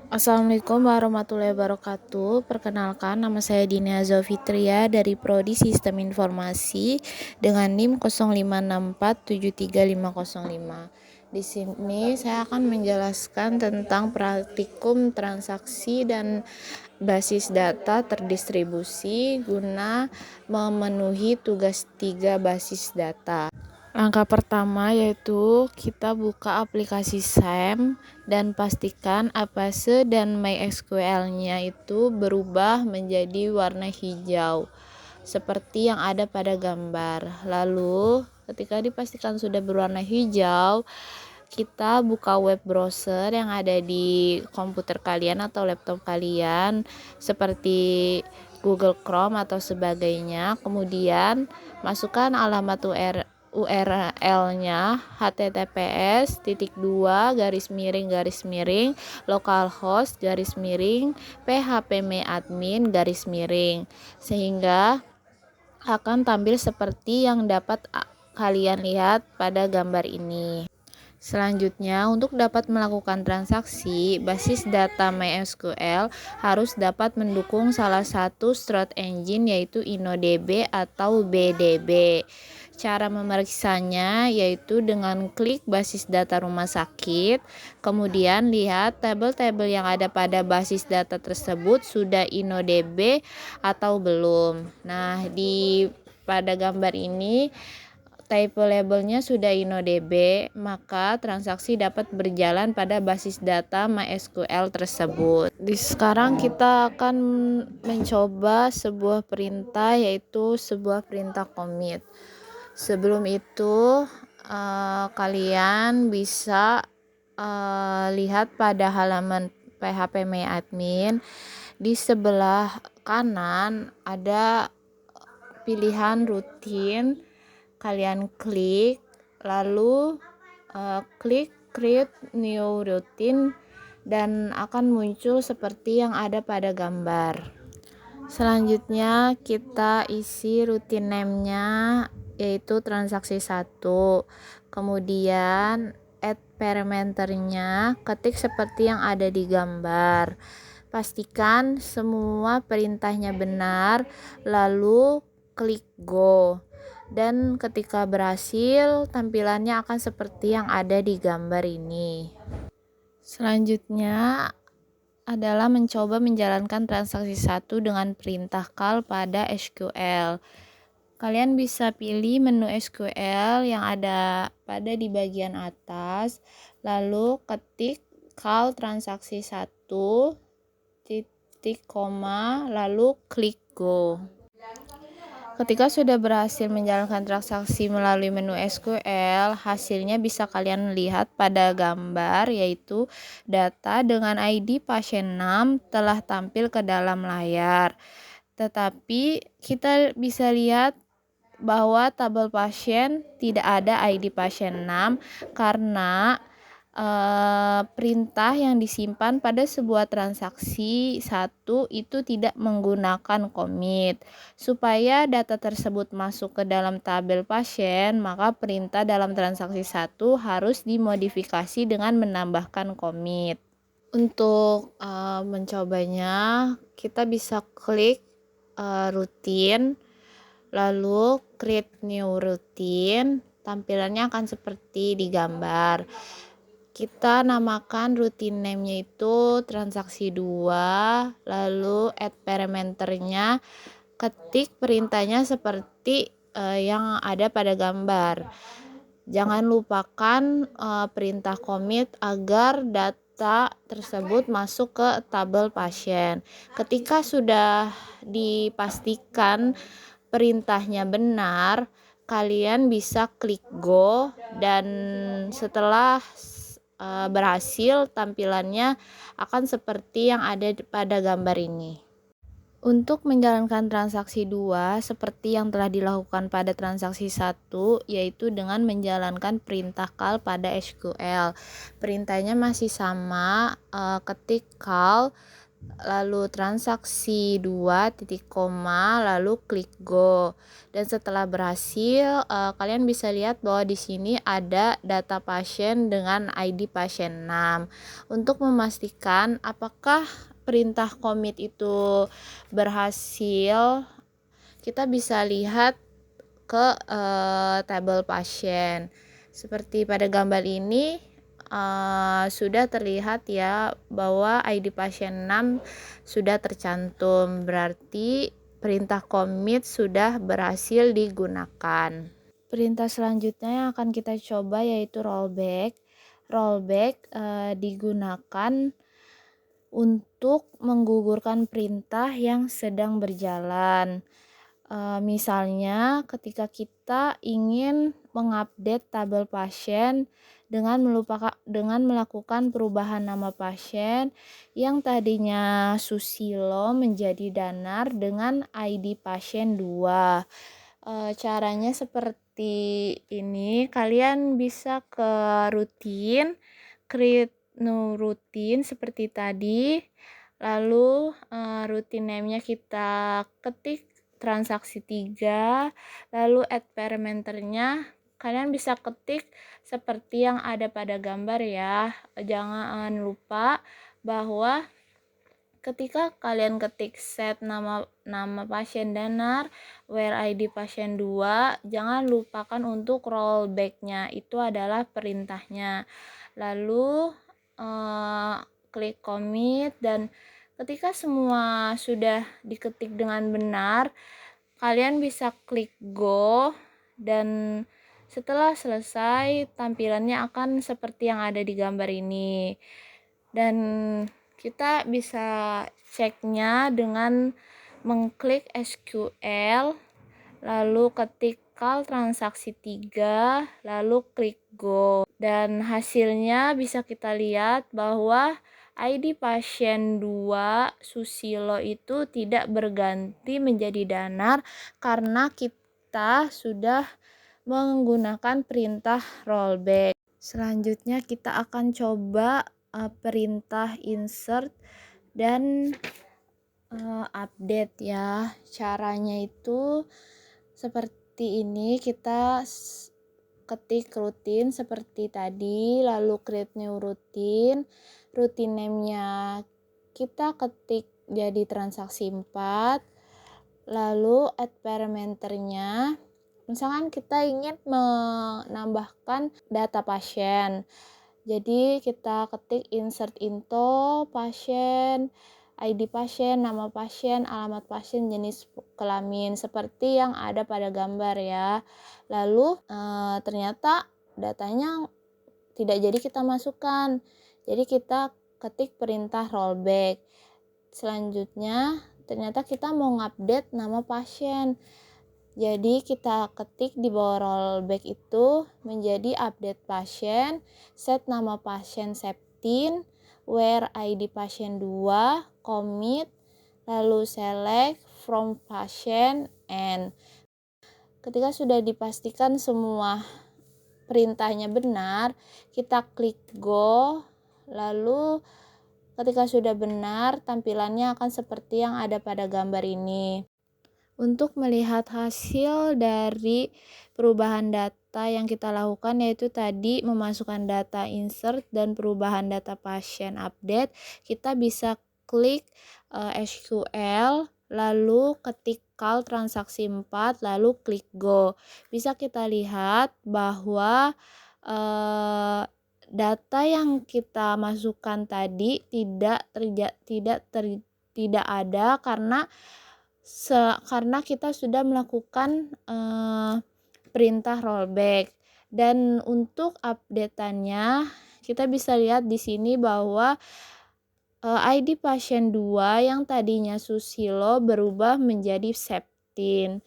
Assalamualaikum warahmatullahi wabarakatuh. Perkenalkan, nama saya Dina Zofitria dari Prodi Sistem Informasi dengan NIM 0564735505. Di sini saya akan menjelaskan tentang praktikum transaksi dan basis data terdistribusi guna memenuhi tugas 3 basis data. Langkah pertama yaitu kita buka aplikasi SAM dan pastikan Apache dan MySQL-nya itu berubah menjadi warna hijau seperti yang ada pada gambar. Lalu ketika dipastikan sudah berwarna hijau, kita buka web browser yang ada di komputer kalian atau laptop kalian seperti Google Chrome atau sebagainya. Kemudian masukkan alamat URL-nya https://localhost/phpMyAdmin/ sehingga akan tampil seperti yang dapat kalian lihat pada gambar ini. Selanjutnya, untuk dapat melakukan transaksi, basis data MySQL harus dapat mendukung salah satu search engine yaitu InnoDB atau BDB. Cara memeriksanya yaitu dengan klik basis data rumah sakit, kemudian lihat tabel-tabel yang ada pada basis data tersebut sudah InnoDB atau belum. Nah, pada gambar ini type labelnya sudah InnoDB, maka transaksi dapat berjalan pada basis data MySQL tersebut. Sekarang kita akan mencoba sebuah perintah, yaitu sebuah perintah commit. Sebelum itu, kalian bisa lihat pada halaman phpMyAdmin. Di sebelah kanan ada pilihan rutin. Kalian klik, lalu klik create new routine dan akan muncul seperti yang ada pada gambar. Selanjutnya kita isi routine name-nya yaitu transaksi 1. Kemudian add parameternya, ketik seperti yang ada di gambar. Pastikan semua perintahnya benar, lalu klik go. Dan ketika berhasil, tampilannya akan seperti yang ada di gambar ini. Selanjutnya adalah mencoba menjalankan transaksi 1 dengan perintah call pada SQL. Kalian bisa pilih menu SQL yang ada pada di bagian atas, lalu ketik call transaksi 1, titik koma, lalu klik go. Ketika sudah berhasil menjalankan transaksi melalui menu SQL, hasilnya bisa kalian lihat pada gambar, yaitu data dengan ID pasien 6 telah tampil ke dalam layar. Tetapi kita bisa lihat bahwa tabel pasien tidak ada ID pasien 6 karena perintah yang disimpan pada sebuah transaksi 1 itu tidak menggunakan commit. Supaya data tersebut masuk ke dalam tabel pasien, maka perintah dalam transaksi 1 harus dimodifikasi dengan menambahkan commit. Untuk mencobanya, kita bisa klik routine, lalu create new routine. Tampilannya akan seperti di gambar. Kita namakan routine name-nya itu transaksi 2, lalu add parameternya, ketik perintahnya seperti yang ada pada gambar. Jangan lupakan perintah commit agar data tersebut masuk ke tabel pasien. Ketika sudah dipastikan perintahnya benar, kalian bisa klik go, dan setelah berhasil, tampilannya akan seperti yang ada pada gambar ini. Untuk menjalankan transaksi 2 seperti yang telah dilakukan pada transaksi 1, yaitu dengan menjalankan perintah call pada SQL. Perintahnya masih sama, ketik call, lalu transaksi 2 titik koma, lalu klik go. Dan setelah berhasil, kalian bisa lihat bahwa di sini ada data pasien dengan ID pasien 6. Untuk memastikan apakah perintah commit itu berhasil, kita bisa lihat ke tabel pasien. Seperti pada gambar ini, sudah terlihat ya bahwa ID pasien 6 sudah tercantum, berarti perintah commit sudah berhasil digunakan. Perintah selanjutnya yang akan kita coba yaitu rollback. Rollback digunakan untuk menggugurkan perintah yang sedang berjalan. Misalnya ketika kita ingin mengupdate tabel pasien dengan melakukan perubahan nama pasien yang tadinya Susilo menjadi Danar dengan ID pasien 2. Caranya seperti ini, kalian bisa ke rutin, create new rutin seperti tadi, lalu rutin name-nya kita ketik transaksi 3, lalu add parameternya kalian bisa ketik seperti yang ada pada gambar ya. Jangan lupa bahwa ketika kalian ketik set nama pasien Danar, where ID pasien 2, jangan lupakan untuk rollback-nya, itu adalah perintahnya. Lalu klik commit, dan ketika semua sudah diketik dengan benar, kalian bisa klik go, dan setelah selesai tampilannya akan seperti yang ada di gambar ini. Dan kita bisa ceknya dengan mengklik SQL, lalu ketik kal transaksi 3, lalu klik go. Dan hasilnya bisa kita lihat bahwa ID pasien 2 Susilo itu tidak berganti menjadi Danar karena kita sudah menggunakan perintah rollback. Selanjutnya kita akan coba perintah insert dan update ya. Caranya itu seperti ini, kita ketik rutin seperti tadi, lalu create new rutin, rutin name-nya kita ketik jadi transaksi 4, lalu add parameternya, misalkan kita ingin menambahkan data pasien, jadi kita ketik insert info pasien, ID pasien, nama pasien, alamat pasien, jenis kelamin, seperti yang ada pada gambar ya. Lalu ternyata datanya tidak jadi kita masukkan, jadi kita ketik perintah rollback. Selanjutnya ternyata kita mau ngupdate nama pasien, jadi kita ketik di bawah rollback itu menjadi update pasien, set nama pasien Septin, where ID pasien 2, commit, lalu select from pasien, and ketika sudah dipastikan semua perintahnya benar, kita klik go, lalu ketika sudah benar tampilannya akan seperti yang ada pada gambar ini. Untuk melihat hasil dari perubahan data yang kita lakukan, yaitu tadi memasukkan data insert dan perubahan data pasien update, kita bisa klik SQL, lalu ketik kal transaksi 4, lalu klik go. Bisa kita lihat bahwa data yang kita masukkan tadi tidak ada karena kita sudah melakukan perintah rollback. Dan untuk update-annya kita bisa lihat di sini bahwa ID pasien 2 yang tadinya Susilo berubah menjadi Septin.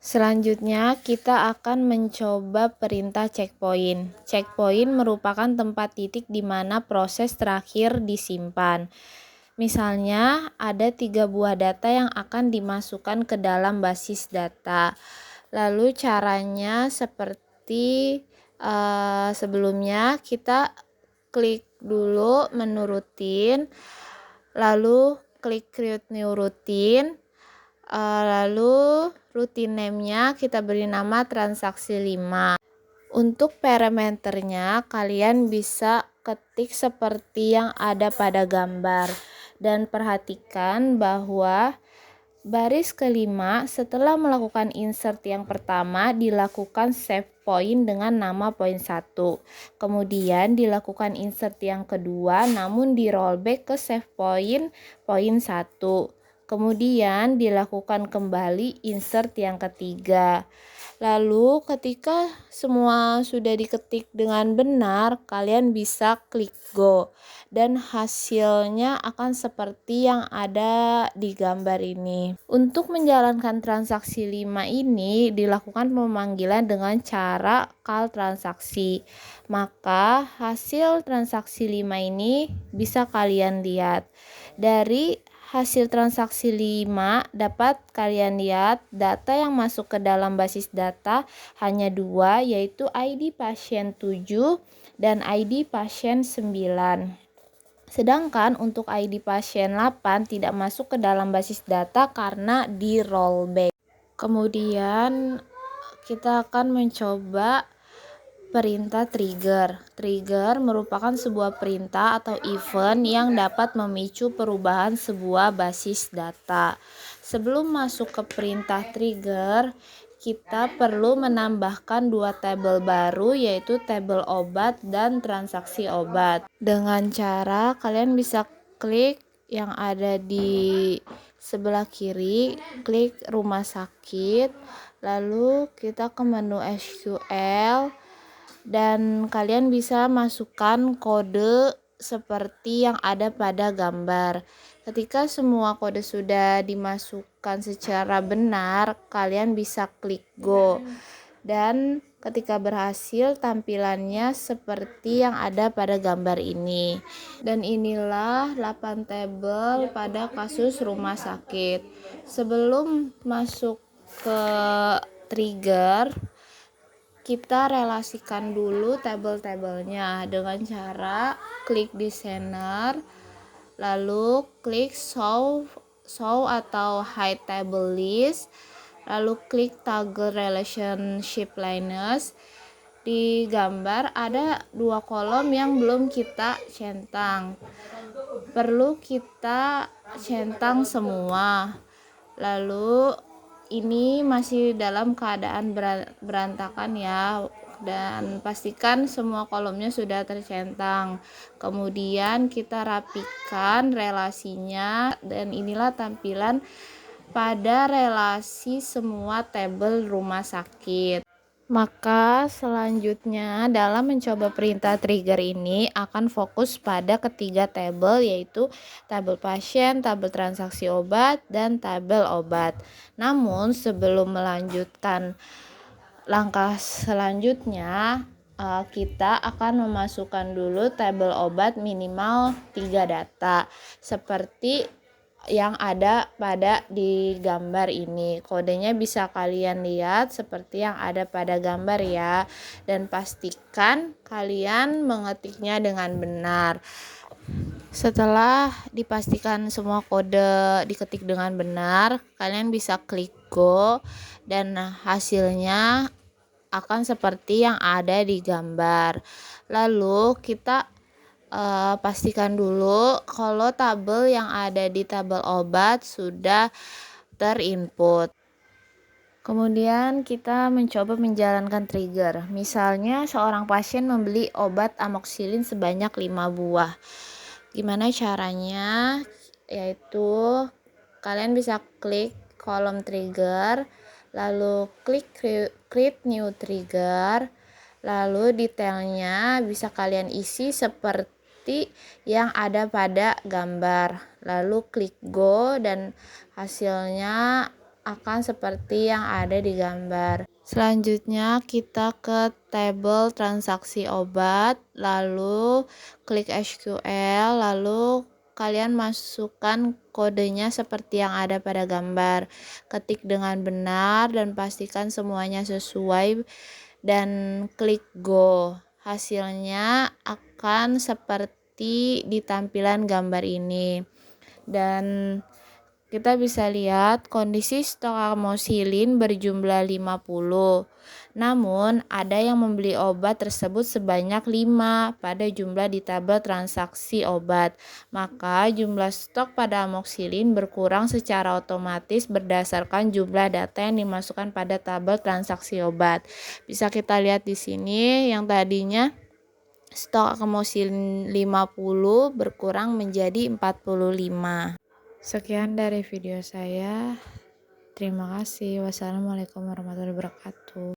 Selanjutnya kita akan mencoba perintah checkpoint. Checkpoint merupakan tempat titik di mana proses terakhir disimpan. Misalnya ada 3 buah data yang akan dimasukkan ke dalam basis data. Lalu caranya seperti sebelumnya, kita klik dulu menu rutin, lalu klik create new routine, lalu routine name-nya kita beri nama transaksi 5. Untuk parameternya kalian bisa ketik seperti yang ada pada gambar, dan perhatikan bahwa baris kelima setelah melakukan insert yang pertama dilakukan save point dengan nama poin 1. Kemudian dilakukan insert yang kedua namun di rollback ke save point poin 1. Kemudian dilakukan kembali insert yang ketiga. Lalu ketika semua sudah diketik dengan benar, kalian bisa klik go dan hasilnya akan seperti yang ada di gambar ini. Untuk menjalankan transaksi 5 ini dilakukan pemanggilan dengan cara call transaksi. Maka hasil transaksi 5 ini bisa kalian lihat. Dari hasil transaksi 5 dapat kalian lihat data yang masuk ke dalam basis data hanya 2, yaitu ID pasien 7 dan ID pasien 9. Sedangkan untuk ID pasien 8 tidak masuk ke dalam basis data karena di rollback. Kemudian kita akan mencoba perintah trigger. Trigger merupakan sebuah perintah atau event yang dapat memicu perubahan sebuah basis data. Sebelum masuk ke perintah trigger, kita perlu menambahkan 2 tabel baru, yaitu tabel obat dan transaksi obat. Dengan cara kalian bisa klik yang ada di sebelah kiri, klik rumah sakit, lalu kita ke menu SQL, dan kalian bisa masukkan kode seperti yang ada pada gambar. Ketika semua kode sudah dimasukkan secara benar, kalian bisa klik go. Dan ketika berhasil, tampilannya seperti yang ada pada gambar ini. Dan inilah 8 tabel pada kasus rumah sakit. Sebelum masuk ke trigger, kita relasikan dulu tabel-tabelnya dengan cara klik di center, lalu klik show atau hide table list, lalu klik toggle relationship lines. Di gambar ada 2 kolom yang belum kita centang, perlu kita centang semua. Lalu ini masih dalam keadaan berantakan ya, dan pastikan semua kolomnya sudah tercentang. Kemudian kita rapikan relasinya, dan inilah tampilan pada relasi semua tabel rumah sakit. Maka selanjutnya dalam mencoba perintah trigger ini akan fokus pada ketiga tabel, yaitu tabel pasien, tabel transaksi obat, dan tabel obat. Namun sebelum melanjutkan langkah selanjutnya, kita akan memasukkan dulu tabel obat minimal 3 data seperti yang ada pada di gambar ini. Kodenya bisa kalian lihat seperti yang ada pada gambar ya, dan pastikan kalian mengetiknya dengan benar. Setelah dipastikan semua kode diketik dengan benar, kalian bisa klik go dan hasilnya akan seperti yang ada di gambar. Lalu kita pastikan dulu kalau tabel yang ada di tabel obat sudah terinput. Kemudian kita mencoba menjalankan trigger. Misalnya seorang pasien membeli obat amoxicillin sebanyak 5 buah. Gimana caranya? Yaitu kalian bisa klik kolom trigger, lalu klik create new trigger, lalu detailnya bisa kalian isi seperti yang ada pada gambar. Lalu klik go dan hasilnya akan seperti yang ada di gambar. Selanjutnya kita ke tabel transaksi obat, lalu klik SQL, lalu kalian masukkan kodenya seperti yang ada pada gambar. Ketik dengan benar dan pastikan semuanya sesuai dan klik go. Hasilnya akan seperti di tampilan gambar ini. Dan kita bisa lihat kondisi stok amoxicillin berjumlah 50. Namun, ada yang membeli obat tersebut sebanyak 5 pada jumlah di tabel transaksi obat. Maka, jumlah stok pada amoxicillin berkurang secara otomatis berdasarkan jumlah data yang dimasukkan pada tabel transaksi obat. Bisa kita lihat di sini yang tadinya stok amoxicillin 50 berkurang menjadi 45. Sekian dari video saya. Terima kasih. Wassalamualaikum warahmatullahi wabarakatuh.